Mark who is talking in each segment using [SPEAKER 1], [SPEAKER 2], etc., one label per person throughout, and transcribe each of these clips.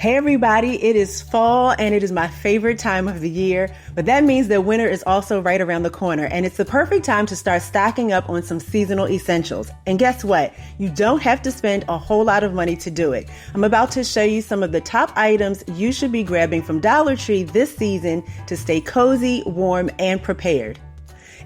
[SPEAKER 1] Hey everybody, it is fall and it is my favorite time of the year, but that means that winter is also right around the corner and it's the perfect time to start stocking up on some seasonal essentials. And guess what? You don't have to spend a whole lot of money to do it. I'm about to show you some of the top items you should be grabbing from Dollar Tree this season to stay cozy, warm, and prepared.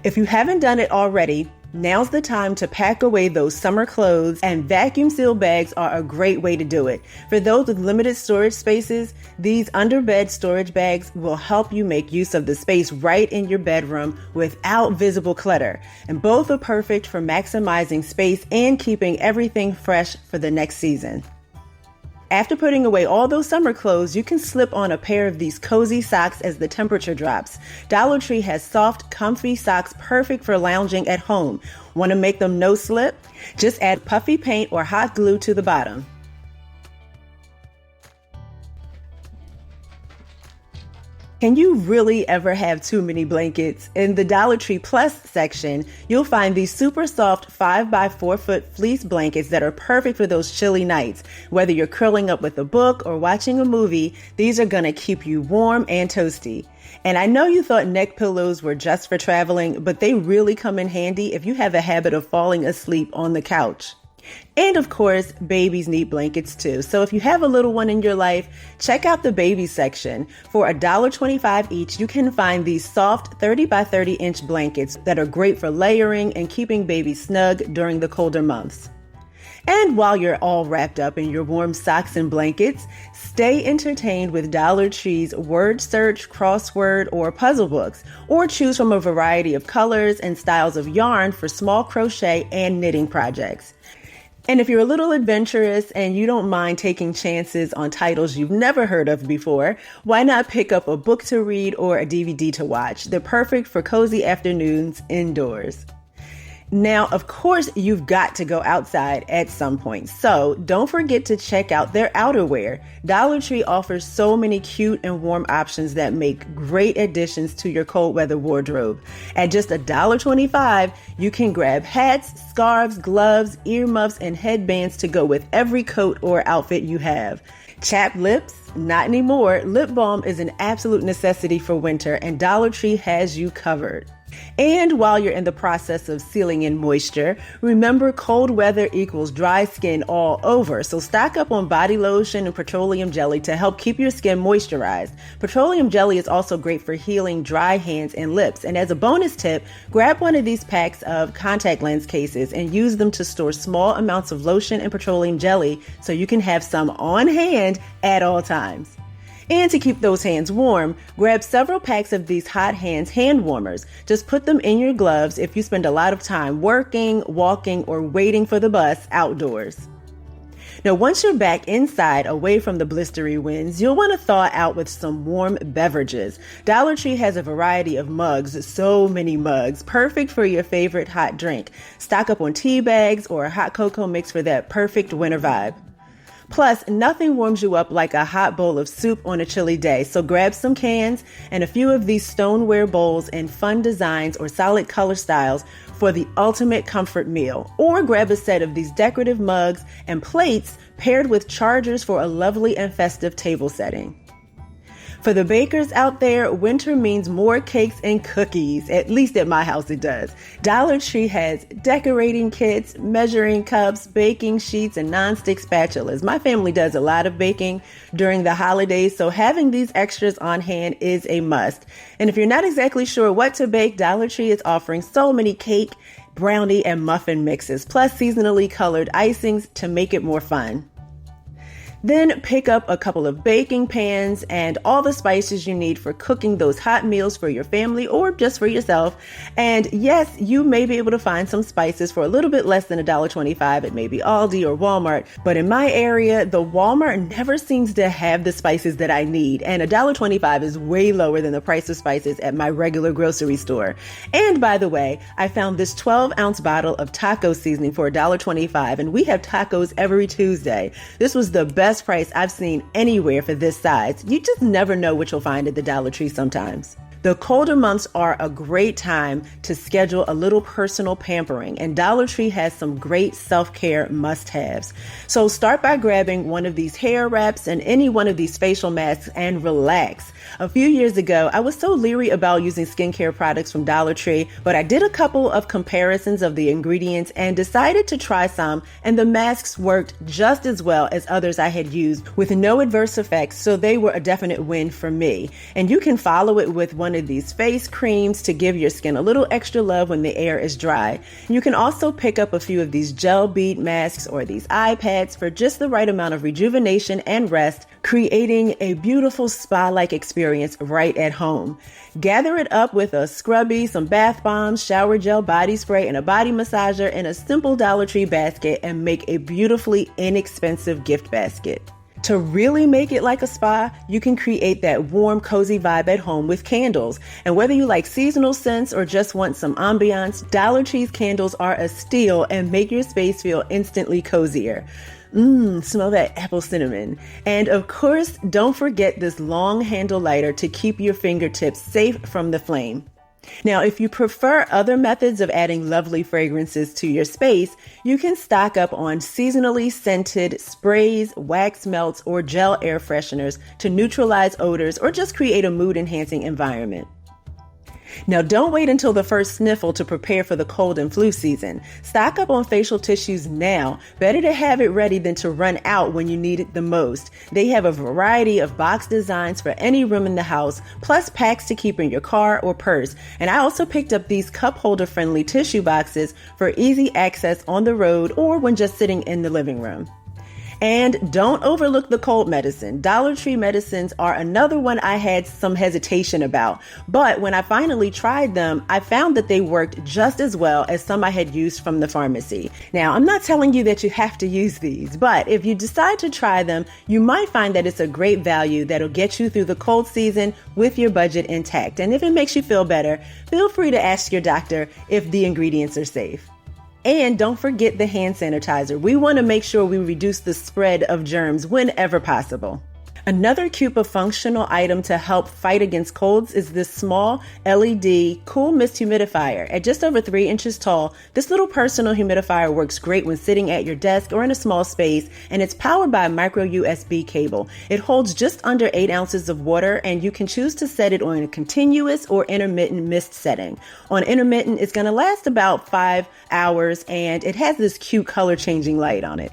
[SPEAKER 1] If you haven't done it already, now's the time to pack away those summer clothes, and vacuum seal bags are a great way to do it. For those with limited storage spaces, these underbed storage bags will help you make use of the space right in your bedroom without visible clutter. And both are perfect for maximizing space and keeping everything fresh for the next season. After putting away all those summer clothes, you can slip on a pair of these cozy socks as the temperature drops. Dollar Tree has soft, comfy socks perfect for lounging at home. Want to make them no slip? Just add puffy paint or hot glue to the bottom. Can you really ever have too many blankets? In the Dollar Tree Plus section, you'll find these super soft 5x4 foot fleece blankets that are perfect for those chilly nights. Whether you're curling up with a book or watching a movie, these are going to keep you warm and toasty. And I know you thought neck pillows were just for traveling, but they really come in handy if you have a habit of falling asleep on the couch. And of course, babies need blankets too. So if you have a little one in your life, check out the baby section. For $1.25 each, you can find these soft 30 by 30 inch blankets that are great for layering and keeping babies snug during the colder months. And while you're all wrapped up in your warm socks and blankets, stay entertained with Dollar Tree's word search, crossword, or puzzle books, or choose from a variety of colors and styles of yarn for small crochet and knitting projects. And if you're a little adventurous and you don't mind taking chances on titles you've never heard of before, why not pick up a book to read or a DVD to watch? They're perfect for cozy afternoons indoors. Now, of course, you've got to go outside at some point, so don't forget to check out their outerwear. Dollar Tree offers so many cute and warm options that make great additions to your cold weather wardrobe. At just $1.25, you can grab hats, scarves, gloves, earmuffs, and headbands to go with every coat or outfit you have. Chapped lips? Not anymore. Lip balm is an absolute necessity for winter, and Dollar Tree has you covered. And while you're in the process of sealing in moisture, remember cold weather equals dry skin all over. So stock up on body lotion and petroleum jelly to help keep your skin moisturized. Petroleum jelly is also great for healing dry hands and lips. And as a bonus tip, grab one of these packs of contact lens cases and use them to store small amounts of lotion and petroleum jelly so you can have some on hand at all times. And to keep those hands warm, grab several packs of these hot hands hand warmers. Just put them in your gloves if you spend a lot of time working, walking, or waiting for the bus outdoors. Now, once you're back inside, away from the blistery winds, you'll want to thaw out with some warm beverages. Dollar Tree has a variety of mugs, so many mugs, perfect for your favorite hot drink. Stock up on tea bags or a hot cocoa mix for that perfect winter vibe. Plus, nothing warms you up like a hot bowl of soup on a chilly day, so grab some cans and a few of these stoneware bowls in fun designs or solid color styles for the ultimate comfort meal. Or grab a set of these decorative mugs and plates paired with chargers for a lovely and festive table setting. For the bakers out there, winter means more cakes and cookies. At least at my house it does. Dollar Tree has decorating kits, measuring cups, baking sheets, and nonstick spatulas. My family does a lot of baking during the holidays, so having these extras on hand is a must. And if you're not exactly sure what to bake, Dollar Tree is offering so many cake, brownie, and muffin mixes, plus seasonally colored icings to make it more fun. Then pick up a couple of baking pans and all the spices you need for cooking those hot meals for your family or just for yourself. And yes, you may be able to find some spices for a little bit less than $1.25 at maybe Aldi or Walmart. But in my area, the Walmart never seems to have the spices that I need. And $1.25 is way lower than the price of spices at my regular grocery store. And by the way, I found this 12-ounce bottle of taco seasoning for $1.25, and we have tacos every Tuesday. This was the best price I've seen anywhere for this size. You just never know what you'll find at the Dollar Tree sometimes. The colder months are a great time to schedule a little personal pampering, and Dollar Tree has some great self-care must-haves. So start by grabbing one of these hair wraps and any one of these facial masks and relax. A few years ago, I was so leery about using skincare products from Dollar Tree, but I did a couple of comparisons of the ingredients and decided to try some, and the masks worked just as well as others I had used with no adverse effects, so they were a definite win for me. And you can follow it with one of these face creams to give your skin a little extra love when the air is dry. You can also pick up a few of these gel bead masks or these eye pads for just the right amount of rejuvenation and rest, creating a beautiful spa-like experience right at home. Gather it up with a scrubby, some bath bombs, shower gel, body spray, and a body massager in a simple Dollar Tree basket and make a beautifully inexpensive gift basket. To really make it like a spa, you can create that warm, cozy vibe at home with candles. And whether you like seasonal scents or just want some ambiance, Dollar Tree's candles are a steal and make your space feel instantly cozier. Smell that apple cinnamon. And of course, don't forget this long handle lighter to keep your fingertips safe from the flame. Now, if you prefer other methods of adding lovely fragrances to your space, you can stock up on seasonally scented sprays, wax melts, or gel air fresheners to neutralize odors or just create a mood-enhancing environment. Now, don't wait until the first sniffle to prepare for the cold and flu season. Stock up on facial tissues now. Better to have it ready than to run out when you need it the most. They have a variety of box designs for any room in the house, plus packs to keep in your car or purse. And I also picked up these cup holder friendly tissue boxes for easy access on the road or when just sitting in the living room. And don't overlook the cold medicine. Dollar Tree medicines are another one I had some hesitation about. But when I finally tried them, I found that they worked just as well as some I had used from the pharmacy. Now, I'm not telling you that you have to use these, but if you decide to try them, you might find that it's a great value that'll get you through the cold season with your budget intact. And if it makes you feel better, feel free to ask your doctor if the ingredients are safe. And don't forget the hand sanitizer. We want to make sure we reduce the spread of germs whenever possible. Another cute but functional item to help fight against colds is this small LED cool mist humidifier. At just over 3 inches tall, this little personal humidifier works great when sitting at your desk or in a small space, and it's powered by a micro USB cable. It holds just under 8 ounces of water, and you can choose to set it on a continuous or intermittent mist setting. On intermittent, it's going to last about 5 hours, and it has this cute color changing light on it.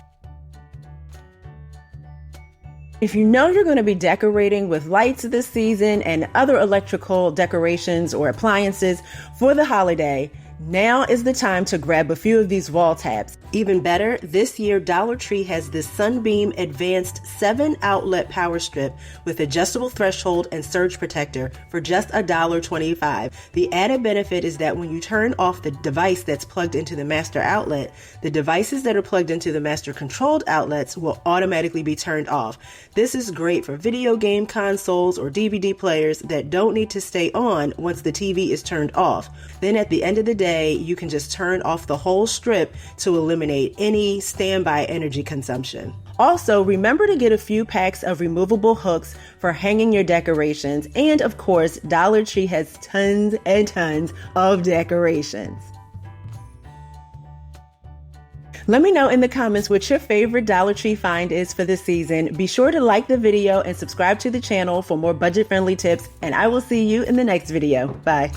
[SPEAKER 1] If you know you're going to be decorating with lights this season and other electrical decorations or appliances for the holiday, now is the time to grab a few of these wall tabs. Even better, this year Dollar Tree has this Sunbeam Advanced 7-outlet power strip with adjustable threshold and surge protector for just $1.25. The added benefit is that when you turn off the device that's plugged into the master outlet, the devices that are plugged into the master controlled outlets will automatically be turned off. This is great for video game consoles or DVD players that don't need to stay on once the TV is turned off. Then at the end of the day, you can just turn off the whole strip to eliminate any standby energy consumption. Also, remember to get a few packs of removable hooks for hanging your decorations. And of course, Dollar Tree has tons and tons of decorations. Let me know in the comments what your favorite Dollar Tree find is for this season. Be sure to like the video and subscribe to the channel for more budget-friendly tips, and I will see you in the next video. Bye.